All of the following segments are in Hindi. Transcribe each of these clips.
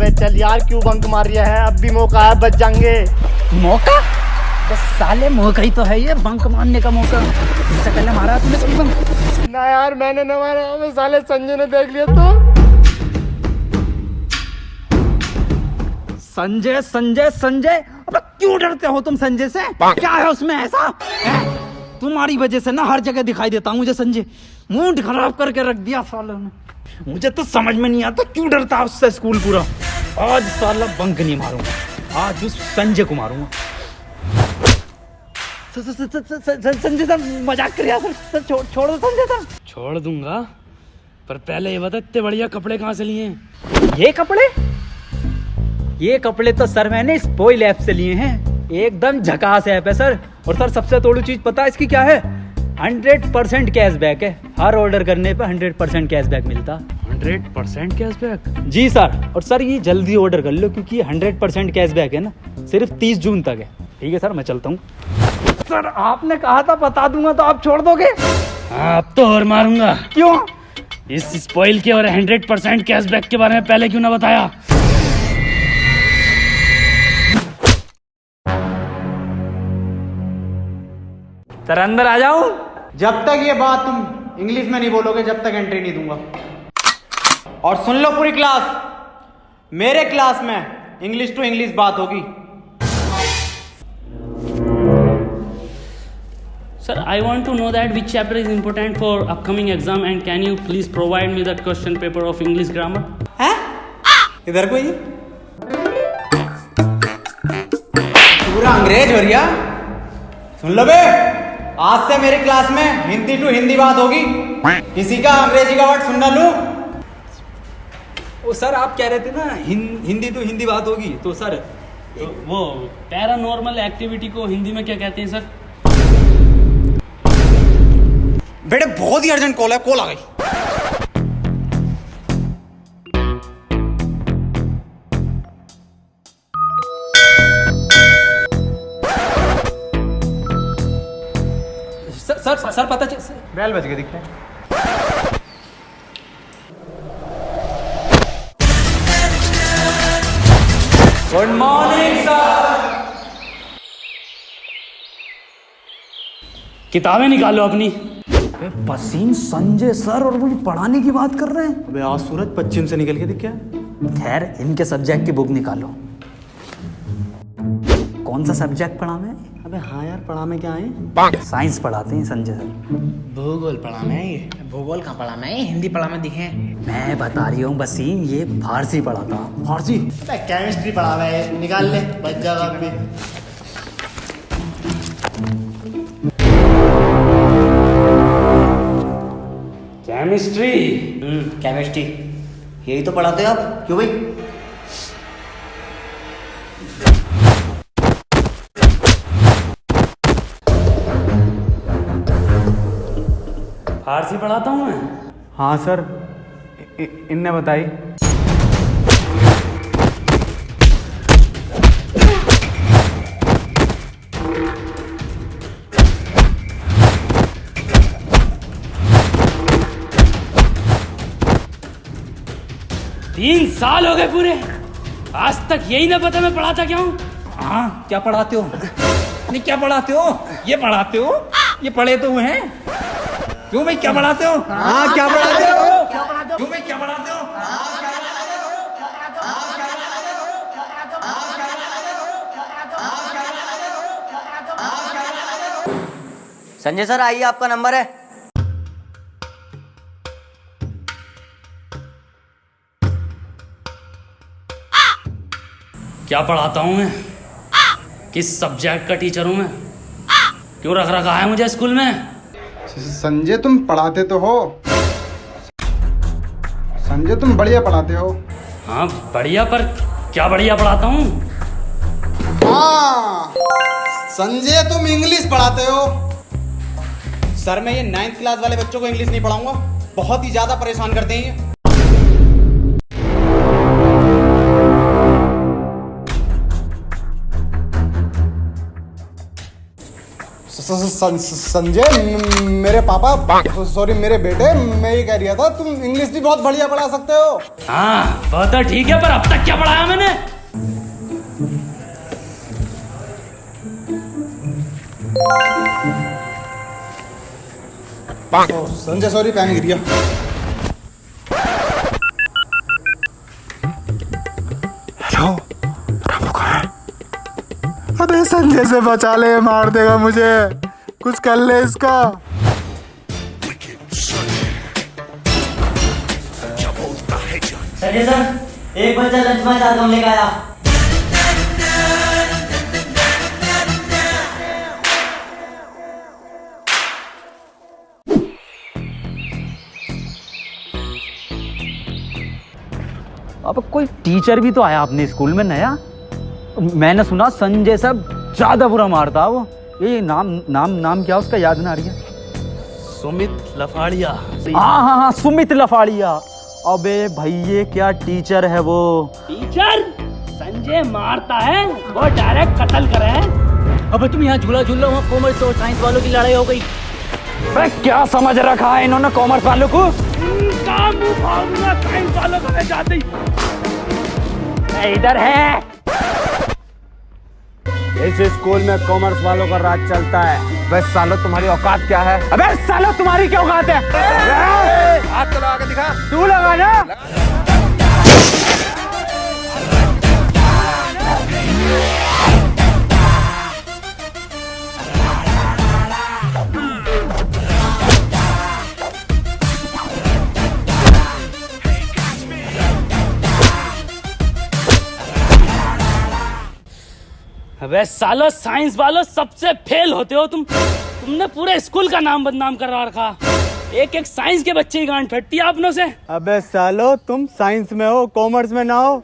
अबे चल यार, क्यों बंक मार रहा है? अब भी मौका है, बच जाएंगे। मौका? तो साले मौका ही तो है ये, बंक मारने का मौका। इससे पहले मारा तूने कभी बंक? ना यार, मैंने न मारा। अबे साले संजय ने देख लिया तो। संजय संजय संजय, अबे क्यों डरते हो तुम संजय से? क्या है उसमें ऐसा? तुम्हारी वजह से ना हर जगह दिखाई देता हूँ मुझे संजय। मूड खराब करके रख दिया सालों ने। मुझे तो समझ में नहीं आता क्यों डरता है उससे स्कूल पूरा। आज साला बंक नहीं मारूंगा, आज उस संजय को मारूंगा। संजय सर मजाक कर रहा सर, छोड़ दो संजय सर। छोड़ दूंगा, पर पहले ये बता इतने बढ़िया कपड़े कहाँ से लिए? ये कपड़े तो सर मैंने स्पॉइल ऐप से लिए हैं। एकदम झकास ऐप है सर। और सर सबसे तोड़ू चीज पता है इसकी क्या है? 100% कैशबैक है। हर ऑर्डर करने पे 100% कैशबैक मिलता। 100% कैशबैक? जी सर। और सर ये जल्दी ऑर्डर कर लो क्योंकि 100% कैशबैक है ना, सिर्फ 30 जून तक है। ठीक है सर, मैं चलता हूँ। सर आपने कहा था बता दूंगा, तो आप छोड़ दोगे? हाँ, अब तो और मारूंगा। क्यों? इस स्पॉइल के और 100% कैशबैक के बारे में पहले क्यों ना बताया? सर अंदर आ जाऊं? जब तक ये बात तुम इंग्लिश में नहीं बोलोगे, जब तक एंट्री नहीं दूंगा। और सुन लो पूरी क्लास, मेरे क्लास में इंग्लिश टू इंग्लिश बात होगी। Sir, I want to know that which chapter is important for upcoming exam and can you please provide me the question paper of English grammar? हैं? इधर कोई पूरा अंग्रेज हो रिया। सुन लो बे, आज से मेरी क्लास में हिंदी टू हिंदी बात होगी। किसी का अंग्रेजी का वर्ड सुन ना लूं। ओ सर आप कह रहे थे ना हिंदी तो हिंदी बात होगी, तो सर तो वो पैरानॉर्मल एक्टिविटी को हिंदी में क्या कहते हैं सर? बेटे बहुत ही अर्जेंट कॉल है, कॉल आ गई। सर पता चल। बेल बज गई दिखता है। Good morning sir. किताबें निकालो अपनी। पसीन संजय सर और मुझे पढ़ाने की बात कर रहे हैं। अबे आज सूरज पश्चिम से निकल के दिख गया। खैर इनके सब्जेक्ट की बुक निकालो। कौन सा सब्जेक्ट पढ़ा मैं? अबे हाँ यार, पढ़ा में क्या है? साइंस पढ़ाते हैं संजय सर। भूगोल पढ़ा मैं। ये भूगोल कहाँ पढ़ा मैं? हिंदी पढ़ा मैं दिखे। मैं बता रही हूँ वसीम, ये फारसी पढ़ा था। फारसी? केमिस्ट्री पढ़ा हुआ है, निकाल ले, बच जाएगा अभी। केमिस्ट्री? केमिस्ट्री यही तो पढ़ाते हो आप, क्यों भाई? फारसी पढ़ाता हूँ मैं। हाँ सर, इनने बताई। तीन साल हो गए पूरे, आज तक यही ना पता मैं पढ़ाता क्या हूँ। हाँ क्या पढ़ाते हो? नहीं क्या पढ़ाते हो? ये पढ़ाते हो? ये पढ़े तो हुए हैं। क्यों भाई क्या पढ़ाते हो? हाँ क्या पढ़ाते हो? क्यों भाई क्या पढ़ाते हो? संजय सर आइए, आपका नंबर है। क्या पढ़ाता हूँ मैं? किस सब्जेक्ट का टीचर हूँ मैं? क्यों रख रखा है मुझे स्कूल में? संजय तुम पढ़ाते तो हो। संजय तुम बढ़िया पढ़ाते हो। हाँ बढ़िया, पर क्या बढ़िया पढ़ाता हूँ? हाँ संजय तुम इंग्लिश पढ़ाते हो। सर मैं ये 9th क्लास वाले बच्चों को इंग्लिश नहीं पढ़ाऊंगा, बहुत ही ज्यादा परेशान करते हैं ये। संजय मेरे पापा सॉरी मेरे बेटे, मैं ये कह रहा था तुम इंग्लिश भी बहुत बढ़िया पढ़ा सकते हो। हाँ वो तो ठीक है, पर अब तक क्या पढ़ाया मैंने? संजय सॉरी पेन गिर गया। हेलो रामू कहाँ है? अबे संजय से बचा ले, मार देगा मुझे, कुछ कर ले इसका। संजय सर, एक बच्चा लंच में जाता हूँ, लेकर आया। अब कोई टीचर भी तो आया अपने स्कूल में नया। मैंने सुना संजय सब ज्यादा बुरा मारता वो। ये नाम नाम नाम क्या उसका, याद ना आ रही है। सुमित लफाड़िया। हाँ, सुमित लफाड़िया। अबे भाई ये क्या टीचर है वो। टीचर संजय मारता है, वो डायरेक्ट कत्ल करे है। अबे तुम यहाँ झूला झूल रहे हो, कॉमर्स और साइंस वालों की लड़ाई हो गई। अबे क्या समझ रखा है इन्होंने कॉमर्स वालों को? उनका मुंह भागना साइंस वालों को मैं जाते ही। इधर है। इस स्कूल में कॉमर्स वालों का राज चलता है। बस सालो तुम्हारी औकात क्या है? अबे सालो तुम्हारी क्या औकात है? हाथ तो लगा के दिखा। तू लगा ना। अबे सालो साइंस वालों सबसे फेल होते हो तुमने पूरे स्कूल का नाम बदनाम करवा रखा। एक एक साइंस के बच्चे की गांड फटती है अपनों से। अबे सालो तुम साइंस में हो, कॉमर्स में ना हो।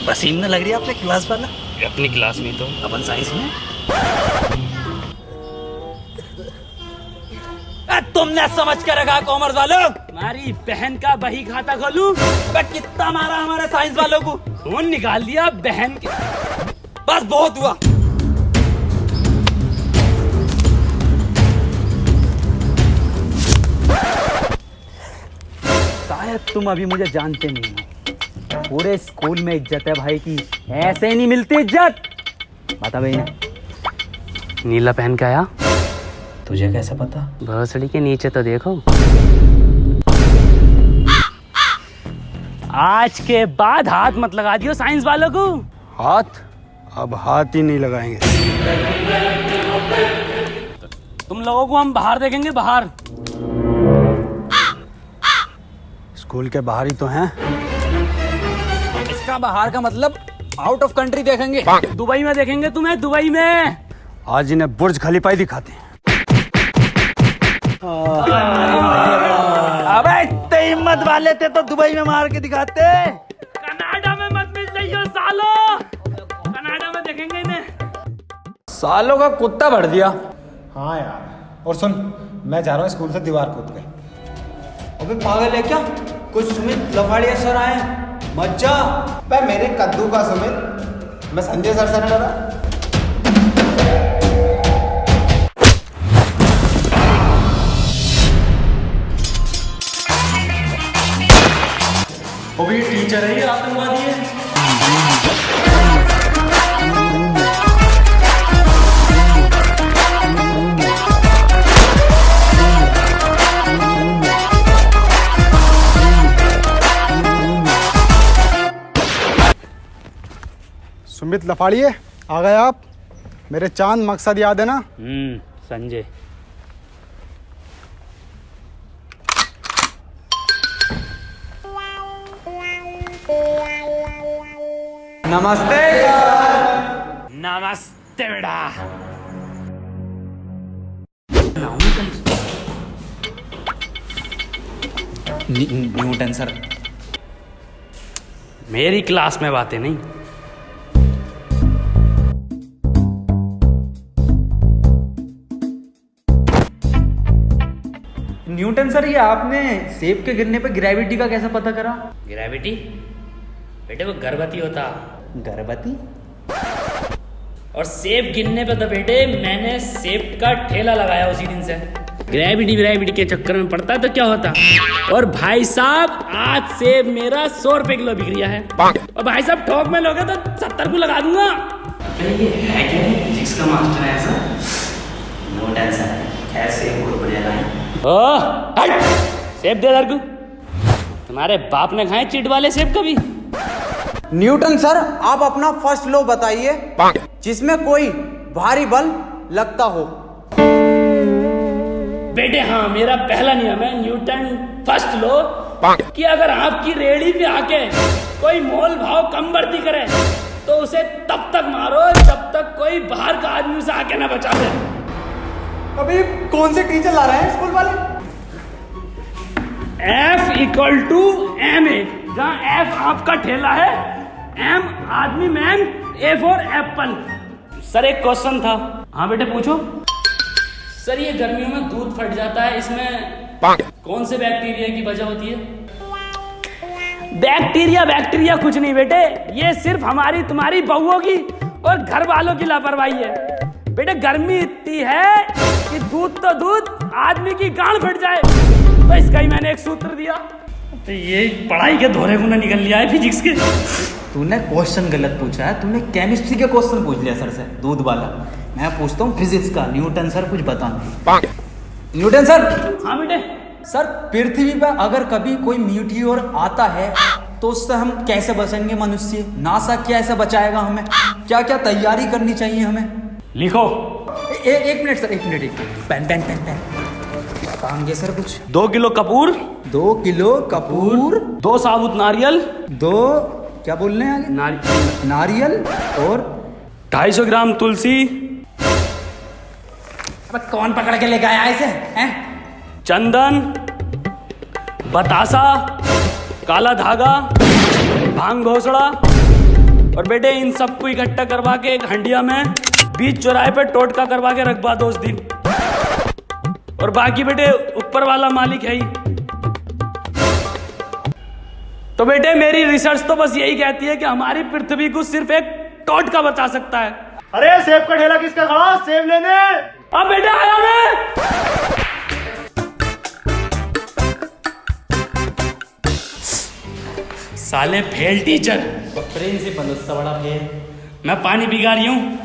पसीना लग रही है अपने क्लास वाला। अपनी क्लास में तो अपन साइंस में। तुमने समझ के रखा कॉमर्स वालों। हमारी बहन का बही खाता खोलूं? अबे कितना मारा हमारे साइंस वालों को। खून निकाल दिया बहन के। बस बहुत हुआ। शायद तुम अभी मुझे जानते नहीं हो। पूरे स्कूल में इज्जत है भाई की, ऐसे ही नहीं मिलती इज्जत। बता भाई ने नीला पहन के आया। तुझे कैसे पता? भोसड़ी के नीचे तो देखो। आज के बाद हाथ मत लगा दियो साइंस वालों को। हाथ? अब हाथ ही नहीं लगाएंगे। तुम लोगों को हम बाहर देखेंगे, बाहर। स्कूल के बाहर ही तो हैं। इसका बाहर का मतलब आउट ऑफ कंट्री देखेंगे। दुबई में देखेंगे तुम्हें, दुबई में। आज इन्हें बुर्ज खलीफा ही दिखाते हैं। अबे इतने हिम्मत वाले थे तो दुबई में मार के दिखाते। कनाडा में मत मिल जाइयो सालो, कनाडा में देखेंगे इन्हें। सालों का कुत्ता भर दिया। हाँ यार, और सुन, मैं जा रहा हूँ स्कूल से दीवार कूद के। अबे पागल है क्या? कुछ सुमित लफाड़िया सर आए, मत जा। भाई मेरे कद्दू का सुमित, मैं संजय सर से नहीं डरा। वो भी टीचर है, ये आतंकवादी है। सुमित लफाड़िए, आ गए आप। मेरे चांद मकसद याद है ना? संजय। नमस्ते। नमस्ते बेटा। Newton sir. मेरी क्लास में बातें नहीं। न्यूटन सर, ये आपने सेब के गिरने पे ग्रेविटी का कैसे पता करा? ग्रेविटी? बेटे वो गर्भवती होता। गर्भवती? और सेब गिनने पे तो बेटे मैंने सेब का ठेला लगाया उसी दिन से। ग्रेविटी के चक्कर में पड़ता तो क्या होता। और भाई साहब आज सेब मेरा 100 रुपए किलो बिक रहा है। और भाई साहब ठोक में लोगे तो 70 को लगा दूंगा। ये है क्या? फिजिक्स का मास्टर है ऐसा? नो टेंशन, खैर से बहुत बढ़िया लाइन। सेब दे इधर को। तुम्हारे बाप ने खाए चिट वाले सेब कभी? न्यूटन सर, आप अपना फर्स्ट लॉ बताइए जिसमें कोई भारी बल लगता हो। बेटे हाँ, मेरा पहला नियम है न्यूटन फर्स्ट लॉ कि अगर आपकी रेहड़ी पे आके कोई मोल भाव कम बढ़ती करे तो उसे तब तक मारो जब तक कोई बाहर का आदमी उसे आके ना बचा दे। अभी कौन से टीचर ला रहे हैं स्कूल वाले? F = MA, जहाँ F आपका ठेला है, M आदमी man, A for Apple. Sir एक क्वेश्चन था। हाँ बेटे पूछो। सर ये गर्मियों में दूध फट जाता है, इसमें कौन से बैक्टीरिया की वजह होती है? बैक्टीरिया कुछ नहीं बेटे, ये सिर्फ हमारी तुम्हारी बहुओं की और घर वालों की लापरवाही है। बेटे गर्मी इतनी है कि दूध तो दूध आदमी की गांड फट जाए, तो इसका ही मैंने एक सूत्र दिया। तो ये पढ़ाई के धोरे को ना निकल लिया है फिजिक्स के। तूने क्वेश्चन गलत पूछा है, तूने केमिस्ट्री के क्वेश्चन पूछ लिया सर से, दूध वाला। मैं पूछता हूँ फिजिक्स का। न्यूटन सर कुछ बताना। Newton sir. हाँ बेटे। सर पृथ्वी पर अगर कभी कोई मीटियोर आता है तो उससे हम कैसे बचेंगे? मनुष्य नासा कैसे बचाएगा हमें? क्या क्या तैयारी करनी चाहिए हमें? लिखो। एक मिनट सर, एक minute. Pen pen pen pen बताएंगे सर कुछ। 2 किलो कपूर, 2 किलो कपूर, 2 साबुत नारियल, 2 क्या बोल रहे हैं आगे? नारियल और 250 ग्राम तुलसी, अब कौन पकड़ के लेके आया इसे? हैं? चंदन, बतासा, काला धागा, भांग घोसड़ा। और बेटे इन सबको इकट्ठा करवा के एक हंडिया में बीच चौराहे पे टोटका करवा के रखवा दो उस दिन। और बाकी बेटे ऊपर वाला मालिक है ही। तो बेटे मेरी रिसर्च तो बस यही कहती है कि हमारी पृथ्वी को सिर्फ एक टोटका बचा सकता है। अरे सेब का ठेला किसका खड़ा? सेब लेने। अब बेटे आया मैं। साले फेल टीचर। प्रिंसिपल उससे बड़ा फेल। मैं पानी पिघा रही हूँ।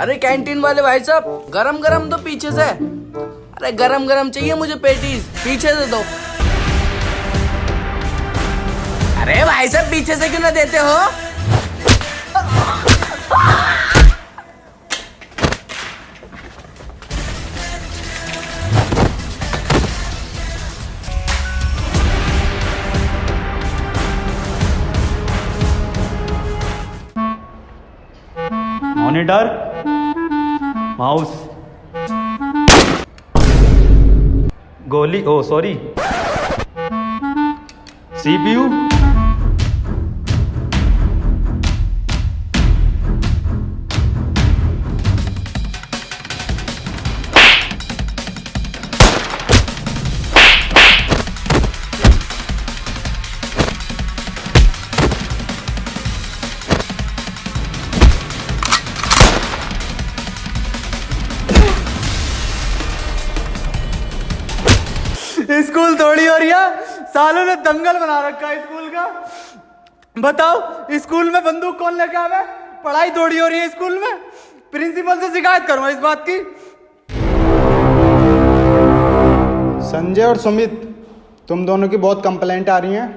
अरे कैंटीन वाले भाई साहब, गरम गरम दो पीछे से। अरे गरम गरम चाहिए मुझे पेटीज, पीछे से दो। अरे भाई साहब पीछे से क्यों ना देते हो? मॉनिटर, माउस, गोली, ओ सॉरी, CPU, स्कूल थोड़ी हो रही है, सालों ने दंगल बना रखा है स्कूल का। बताओ स्कूल में बंदूक कौन लेके आवे? पढ़ाई थोड़ी हो रही है स्कूल में। प्रिंसिपल से शिकायत करूंगा इस बात की। संजय और सुमित, तुम दोनों की बहुत कंप्लेंट आ रही हैं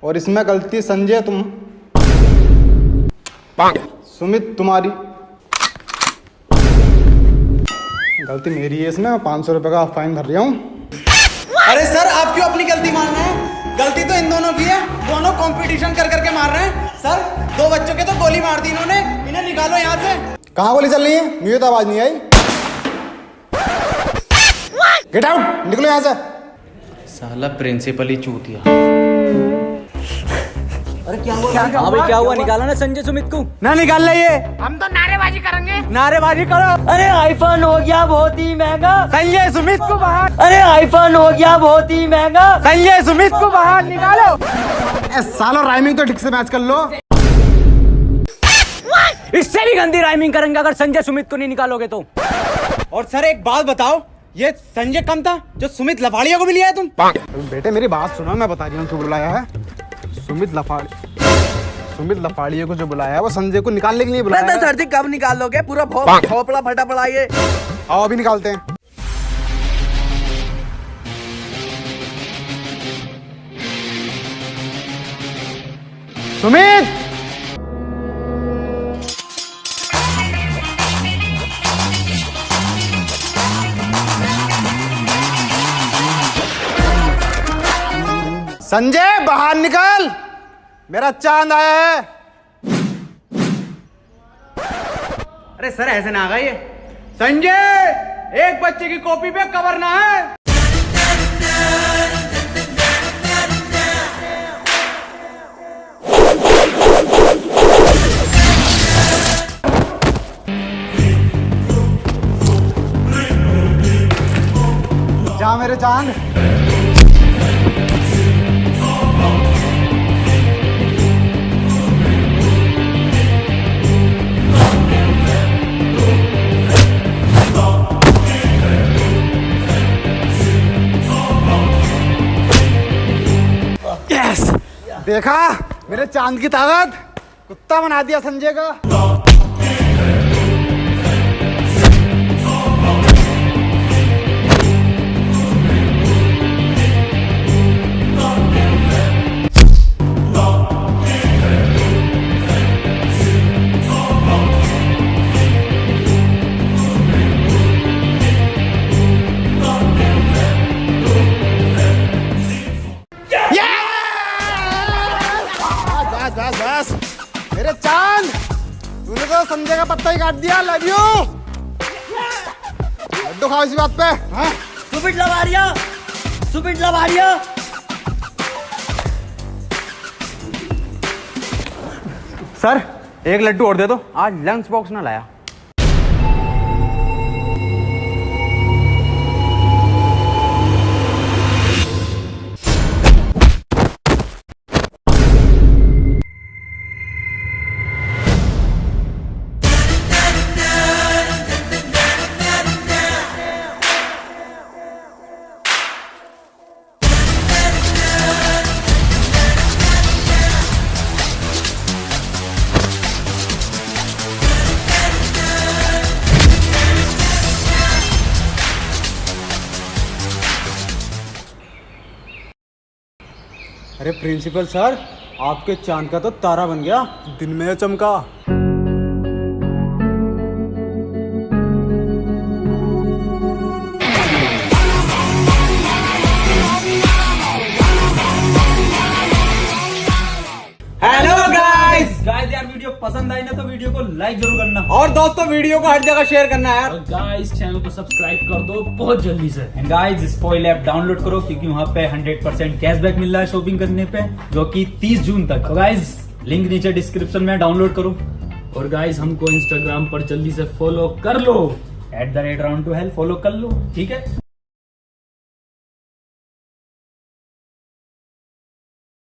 और इसमें गलती संजय तुम, सुमित तुम्हारी, गलती मेरी है इसमें। 500 रुपये का फाइन भर रहा हूँ। अरे सर आप क्यों अपनी गलती मान रहे हैं? गलती तो इन दोनों की है, दोनों कंपटीशन कर करके मार रहे हैं। सर 2 बच्चों के तो गोली मार दी इन्होंने, इन्हें निकालो यहाँ से। कहाँ गोली चल रही है? मुझे तो आवाज नहीं आई। गेट आउट, निकलो यहाँ से। साला प्रिंसिपल ही चूतिया। हाँ भाई क्या हुआ, निकाला ना संजय सुमित को? ना निकाल ले ये, हम तो नारेबाजी करेंगे। नारेबाजी करो। अरे आईफोन हो गया बहुत ही महंगा। संजय सुमित को बाहर, अरे आईफोन हो गया बहुत ही महंगा। संजय सुमित को बाहर निकालो। सालो राइमिंग तो ठीक से मैच कर लो। इससे भी गंदी राइमिंग करेंगे अगर संजय सुमित को नहीं निकालोगे तो। और सर एक बात बताओ, ये संजय कम था जो सुमित लफाड़िया को भी लिया है तुम? बेटे मेरी बात सुनो, मैं बता रही हूँ क्यों बुलाया है। सुमित लफाड़िया को जो बुलाया है वो संजय को निकालने के लिए बुलाया है। सर जी कब निकाल लोगे? पूरा खोपड़ा फटा पड़ा ये। आओ अभी निकालते हैं। सुमित, संजय बाहर निकल, मेरा चांद आया है। अरे सर ऐसे ना आगा ये। संजय, एक बच्चे की कॉपी पे कवर ना है। जा मेरे चांद। देखा मेरे चांद की ताकत, कुत्ता बना दिया संजय का। बस मेरे चांद, तूने तो संजय का पत्ता ही काट दिया। Love you. लड्डू खाओ इसी बात पे। हाँ? सुमित लवारिया। सर एक लड्डू और दे दो, आज लंच बॉक्स ना लाया। अरे प्रिंसिपल सर, आपके चांद का तो तारा बन गया, दिन में चमका। हेलो गाइस यार वीडियो पसंद आई ना तो वीडियो को लाइक जरूर करना, और दोस्तों वीडियो को हर जगह शेयर करना है यार। और गाइस चैनल को सब्सक्राइब कर दो बहुत जल्दी से। And guys spoil app download करो क्योंकि वहाँ पे 100% कैशबैक मिल रहा है शॉपिंग करने पे, जो कि 30 जून तक। तो गाइस लिंक नीचे डिस्क्रिप्शन में, डाउनलोड करो। और गाइस हमको इंस्टाग्राम पर जल्दी से फॉलो कर लो, @round2hell फॉलो कर लो, ठीक है।